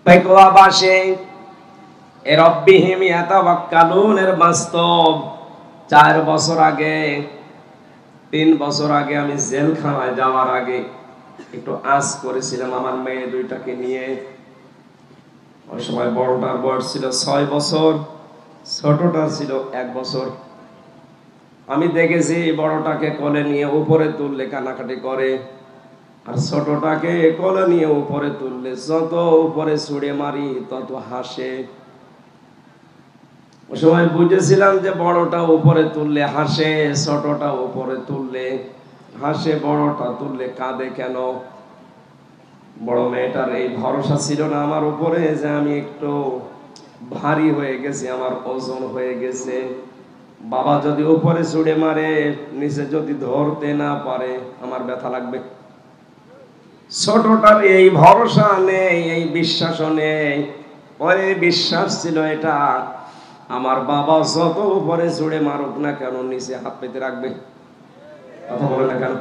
পেকুয়া বাসে রব্বিহিম ইয়াতাওয়াক্কালুনের বাস্তব 4 বছর আগে 3 বছর আগে আমি জেলখানায় যাওয়ার আগে একটু আজ করেছিলাম আমার মেয়ে দুইটাকে নিয়ে। ওই সময় বড়টার বয়স ছিল 6 বছর, ছোটটার ছিল 1 বছর। আমি দেখেছি বড়টাকে কোলে নিয়ে উপরে তুললে কান্নাকাটি করে, আর ছোটটাকে কোলে নিয়ে উপরে তুললে যত উপরে ছুঁড়ে মারি তত হাসে। ওই সময় বুঝেছিলাম যে বড়টা উপরে তুললে হাসে, ছোটটা উপরে তুললে হাসে, বড়টা তুললে কাঁদে কেন? বড় মেয়েটার এই ভরসা ছিল না আমার উপরে যে আমি একটু ভারী হয়ে গেছি, আমার ওজন হয়ে গেছে, বাবা যদি উপরে ছুঁড়ে মারে নিচে যদি ধরতে না পারে আমার ব্যথা লাগবে। ছোটটার এই ভরসা নেই, এই বিশ্বাস নেই। ওই বিশ্বাস ছিল এটা আমার বাবা যত উপরে ছুঁড়ে মারুক না কেন নিচে হাত পেতে রাখবে। কথা বলে না কেন?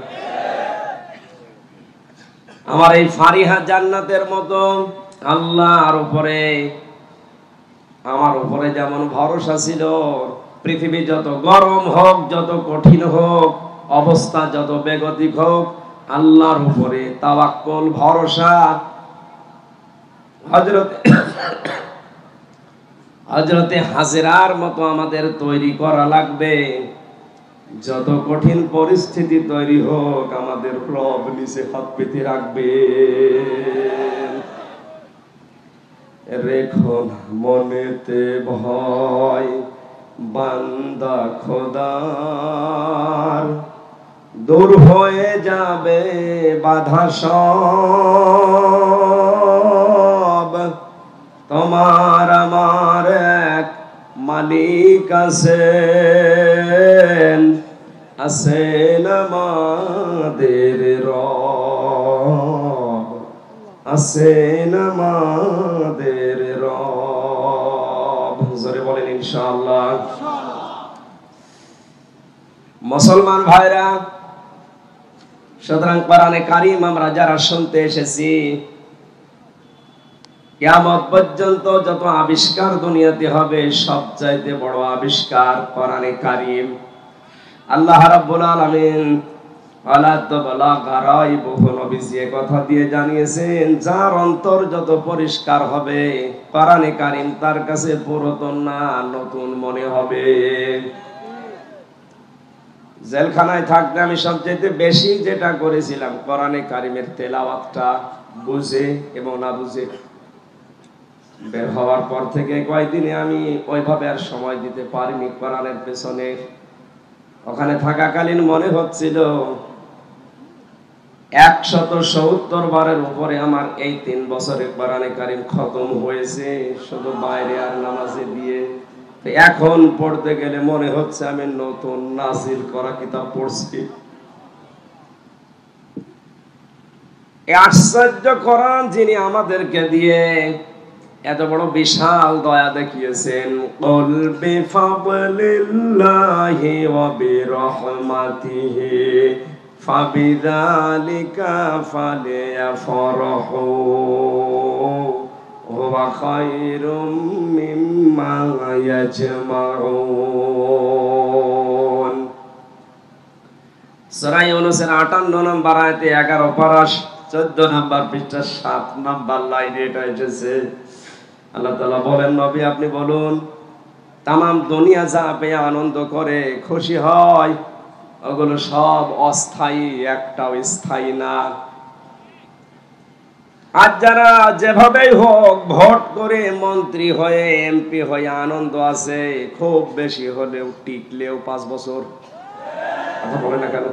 আমার এই ফারিহা জান্নাতের মতো আল্লাহর উপরে আমার উপরে যেমন ভরসা ছিল, পৃথিবী যত গরম হোক, যত কঠিন হোক, অবস্থা যত বেগতিক হোক, আল্লাহর উপরে তাওয়াক্কুল ভরসা। হযরতে হাজেরার মতো আমাদের তৈরি করা লাগবে। যত কঠিন পরিস্থিতি তৈরি হোক আমাদের রব নিচে হাত পেতে রাখবে। রেখো না মনেতে ভয় বান্দা খোদার, দূর হয়ে যাবে বাধা সব। তোমার আমার এক মালিক আছেন, আছেন আমাদের রব, আছেন আমাদের রব। জোরে বলেন ইনশাআল্লাহ। মুসলমান ভাইরা, সুতরাং কোরআনে কারীম আমরা যারা শুনতে এসেছি, কিয়ামত পর্যন্ত যত আবিষ্কার দুনিয়াতে হবে সবচাইতে বড় আবিষ্কার কোরআনে কারীম। আল্লাহ রাব্বুল আলামিন ওয়ালা তাবলাগা রাইবুহু নবীজি কথা দিয়ে জানিয়েছেন, যার অন্তর যত পরিষ্কার হবে কোরআনে কারীম তার কাছে পুরাতন না নতুন মনে হবে। জেলখানায় থাকতে আমি সবচেয়ে বেশি যেটা করেছিলাম কোরআনে কারীমের তেলাওয়াতটা বুঝে এবং না বুঝে। বের হওয়ার পর থেকে কয়েকদিনে আমি ওইভাবে আর সময় দিতে পারিনি কোরআনের পেছনে। ওখানে থাকাকালীন মনে হচ্ছিল 170 বারের উপরে আমার এই 3 বছরে কোরআনে কারীম খতম হয়েছে, শুধু বাইরে আর নামাজে দিয়ে। এখন পড়তে গেলে মনে হচ্ছে আমি নতুন নাজিল করা কিতাব পড়ছি। এই আশ্চর্য কোরআন যিনি আমাদেরকে দিয়ে এত বড় বিশাল দয়া দেখিয়েছেন, কুল বিফাদলিল্লাহি ওয়া বিরহমাতিহি ফাবিযালিকা ফালিয়াফরাহু ওয়া খায়রুম মিম্মা ইয়াজমাউন। সূরা ইউনূসের 58 নম্বর আয়াতে 11 পারা 14 নম্বর পৃষ্ঠা 7 নম্বর লাইনে এটা এসেছে। আল্লাহ তাআলা বলেন, নবী আপনি বলুন, তামাম দুনিয়া যা পেয়ে আনন্দ করে খুশি হয় ওগুলো সব অস্থায়ী, একটাও স্থায়ী না। আজ যারা যেভাবেই হোক ভোট করে মন্ত্রী হয়ে এমপি হয়ে আনন্দ আছে, খুব বেশি হলেও টিকলেও 5 বছর। কথা বলে না কেন?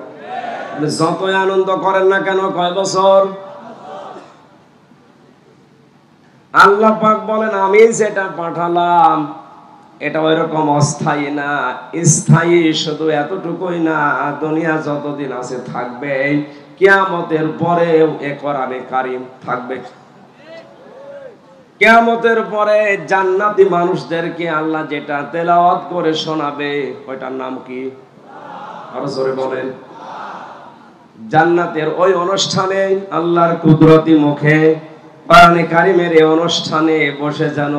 যতই আনন্দ করেন না কেন কয় বছর? আল্লাহ পাক বলেন আমি যেটা পাঠালাম এটা ওইরকম অস্থায়ী না, স্থায়ী শুধু এতটুকুই না, দুনিয়া যতদিন আছে থাকবে, কিয়ামতের পরেও এ কোরআনে কারীম থাকবে। কিয়ামতের পরে জান্নাতি মানুষদেরকে আল্লাহ যেটা তেলাওয়াত করে শোনাবে ওইটার নাম কি? আরো জোরে বলেন। জান্নাতের ওই অনুষ্ঠানে আল্লাহর কুদরতি মুখে কোরআনে কারিমের এই অনুষ্ঠানে বসে যেন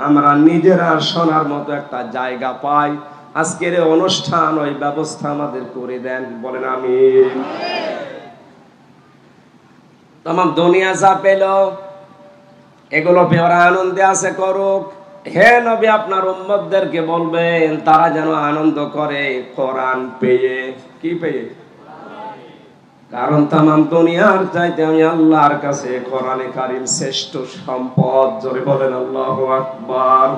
আমরা নিজেরা শোনার মতো একটা জায়গা পাই। আজকের এই অনুষ্ঠান ওই ব্যবস্থা আমাদের করে দেন, বলেন আমিন। তামাম দুনিয়া যা পেল এগুলো পেওরা আনন্দে আছে করুক। হে নবী, আপনার উম্মতদেরকে বলবেন তারা যেন আনন্দ করে কোরআন পেয়ে। কি পেয়ে? কারণ তামাম দুনিয়ার চাইতে আমি আল্লাহর কাছে কোরআনে কারিম শ্রেষ্ঠ সম্পদ। জোরে বলেন আল্লাহু আকবার।